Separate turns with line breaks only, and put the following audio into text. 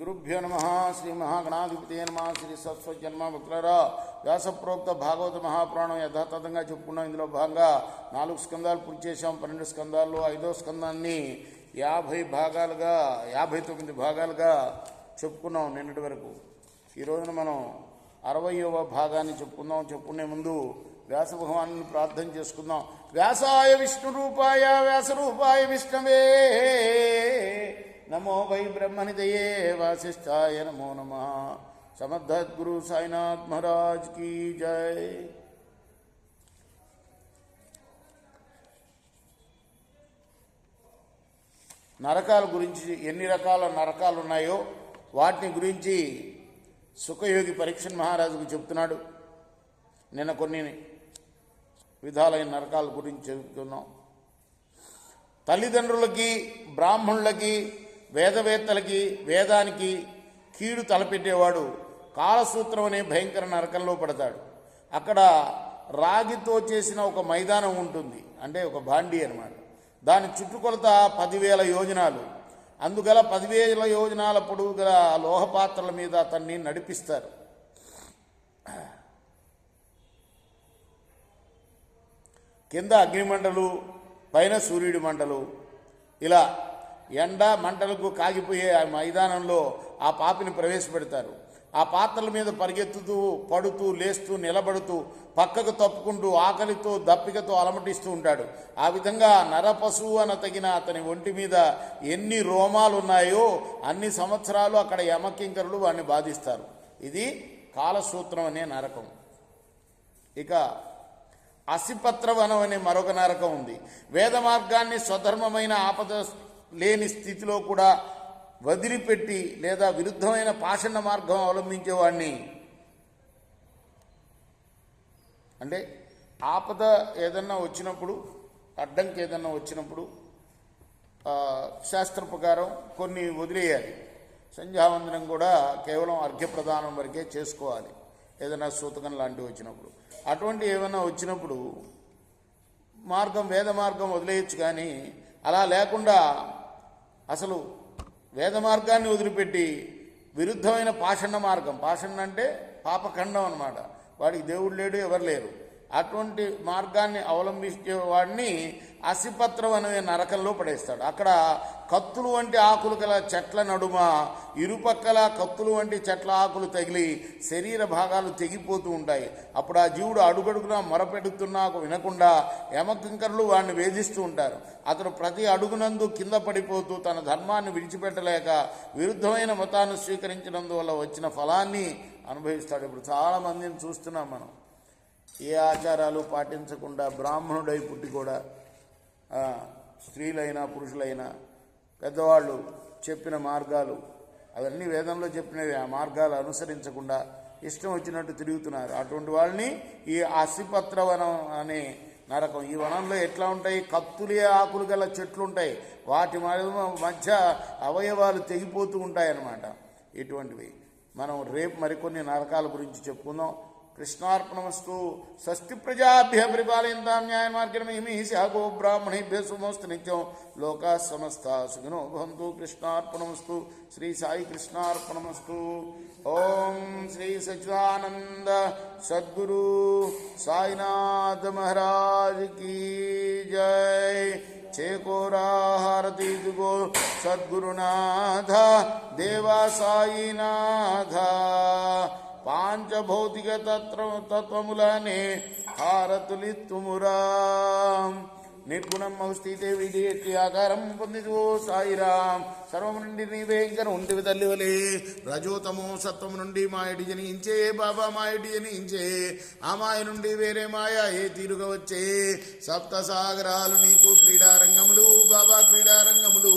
శ్రీగురుభ్యో నమ. శ్రీ మహాగణాధిపతి నమ. శ్రీ సరస్వజన్మ భక్తులరా, వ్యాసప్రోక్త భాగవత మహాపురాణం యథాతథంగా చెప్పుకున్నాం. ఇందులో భాగంగా 4 స్కందాలు పూర్తి చేశాం. 12 స్కందాల్లో 5వ స్కందాన్ని 59 భాగాలుగా చెప్పుకున్నాం నిన్నటి వరకు. ఈ రోజున మనం 60వ భాగాన్ని చెప్పుకునే ముందు వ్యాస భగవాను ప్రార్థన చేసుకుందాం. వ్యాసాయ విష్ణు రూపాయ వ్యాస రూపాయ విష్ణవే నమో వై బ్రహ్మనిదయే వాసిష్ఠాయ నమో నమః. సమర్థద్గురు సాయినాథ్ మహారాజ్ కీ జై. నరకాల గురించి, ఎన్ని రకాల నరకాలు ఉన్నాయో వాటిని గురించి సుఖయోగి పరీక్షణ్ మహారాజుకు చెప్తున్నాడు. నిన్న కొన్ని విధాలైన నరకాల గురించి చెబుతున్నాం. తల్లిదండ్రులకి, బ్రాహ్మణులకి, వేదవేత్తలకి, వేదానికి కీడు తలపెట్టేవాడు కాలసూత్రం అనే భయంకర నరకంలో పడతాడు. అక్కడ రాగితో చేసిన ఒక మైదానం ఉంటుంది, అంటే ఒక భాండీ అన్నమాట. దాని చుట్టుకొలత 10,000 యోజనాలు. అందుగల 10,000 యోజనాల పొడవు గల లోహపాత్రల మీద అతన్ని నడిపిస్తారు. కింద అగ్నిమంటలు, పైన సూర్యుడి మంటలు. ఇలా ఎండ మంటలకు కాగిపోయే ఆ మైదానంలో ఆ పాపిని ప్రవేశపెడతారు. ఆ పాత్రల మీద పరిగెత్తుతూ, పడుతూ, లేస్తూ, నిలబడుతూ, పక్కకు తప్పుకుంటూ, ఆకలితో, దప్పికతో అలమటిస్తూ ఉంటాడు. ఆ విధంగా నరపశువు అనతగిన అతని ఒంటి మీద ఎన్ని రోమాలు ఉన్నాయో అన్ని సంవత్సరాలు అక్కడ యమకింకరులు వాడిని బాధిస్తారు. ఇది కాలసూత్రం అనే నరకం. ఇక అసిపత్రవనం అనే మరొక నరకం ఉంది. వేద మార్గాన్ని స్వధర్మమైన ఆపద లేని స్థితిలో కూడా వదిలిపెట్టి లేదా విరుద్ధమైన పాషండ మార్గం అవలంబించేవాడిని, అంటే ఆపద ఏదన్నా వచ్చినప్పుడు, అడ్డంకి ఏదన్నా వచ్చినప్పుడు శాస్త్ర ప్రకారం కొన్ని వదిలేయాలి. సంధ్యావందనం కూడా కేవలం అర్ఘ్యప్రదానం వరకే చేసుకోవాలి. ఏదైనా సూతకం లాంటివి వచ్చినప్పుడు, అటువంటి ఏమైనా వచ్చినప్పుడు వేద మార్గం వదిలేయచ్చు. కానీ అలా లేకుండా అసలు వేద మార్గాన్ని వదిలిపెట్టి విరుద్ధమైన పాషండ మార్గం, పాషండ అంటే పాపఖండం అన్నమాట. వాడికి దేవుడు లేడు, ఎవరు లేరు. అటువంటి మార్గాన్ని అవలంబించే వాడిని అసిపత్రం అనే నరకంలో పడేస్తాడు. అక్కడ కత్తులు వంటి ఆకులు గల చెట్ల నడుమ ఇరుపక్కల కత్తులు వంటి చెట్ల ఆకులు తగిలి శరీర భాగాలు తెగిపోతూ ఉంటాయి. అప్పుడు ఆ జీవుడు అడుగడుగునా మొరపెడుతున్నా వినకుండా యమకింకరులు వాడిని వేధిస్తూ ఉంటారు. అతను ప్రతి అడుగునందు కింద పడిపోతూ తన ధర్మాన్ని విడిచిపెట్టలేక విరుద్ధమైన మతాన్ని స్వీకరించినందువల్ల వచ్చిన ఫలాన్ని అనుభవిస్తాడు. ఇప్పుడు చాలామందిని చూస్తున్నాం మనం, ఏ ఆచారాలు పాటించకుండా బ్రాహ్మణుడై పుట్టి కూడా స్త్రీలైనా పురుషులైనా పెద్దవాళ్ళు చెప్పిన మార్గాలు, అవన్నీ వేదంలో చెప్పినవి, ఆ మార్గాలు అనుసరించకుండా ఇష్టం వచ్చినట్టు తిరుగుతున్నారు. అటువంటి వాళ్ళని ఈ అసిపత్రవనం అనే నరకం. ఈ వనంలో ఎట్లా ఉంటాయి? కత్తులే ఆకులు గల చెట్లు ఉంటాయి, వాటి మధ్య అవయవాలు తెగిపోతూ ఉంటాయన్నమాట. ఇటువంటివి మనం రేపు మరికొన్ని నరకాల గురించి చెప్పుకుందాం. కృష్ణార్పణమస్తు. స్వస్తి ప్రజాభ్య పరిపాలయంతాం న్యాయ మార్గేణ శాగో బ్రాహ్మణేభ్య సుమస్తు నిత్యం. లోకా సమస్త సుఖినో భవంతు. కృష్ణార్పణమస్తు. శ్రీ సాయి కృష్ణార్పణమస్తు. ఓం శ్రీ సచ్చిదానంద సద్గురు సాయినాథ్ మహారాజ్ కీ జై. చేకోరా హారతి దుగో సద్గురునాథ దేవా సాయినాథ. పాంచభౌతిక తత్వములనే హారతులిత్తుమురా. నిర్గుణం స్థితే విధేటి ఆకారం పొందిదో సాయిరాం. సర్వము నుండి నీవే ఇంకను ఉంటివి తల్లివలే. రజోతమో సత్వము నుండి మాయటి జనించే బాబా, మాయటి జనించే. ఆ మాయ నుండి వేరే మాయ ఏ తీరుగా వచ్చే. సప్త సాగరాలు నీకు క్రీడారంగములు బాబా, క్రీడారంగములు.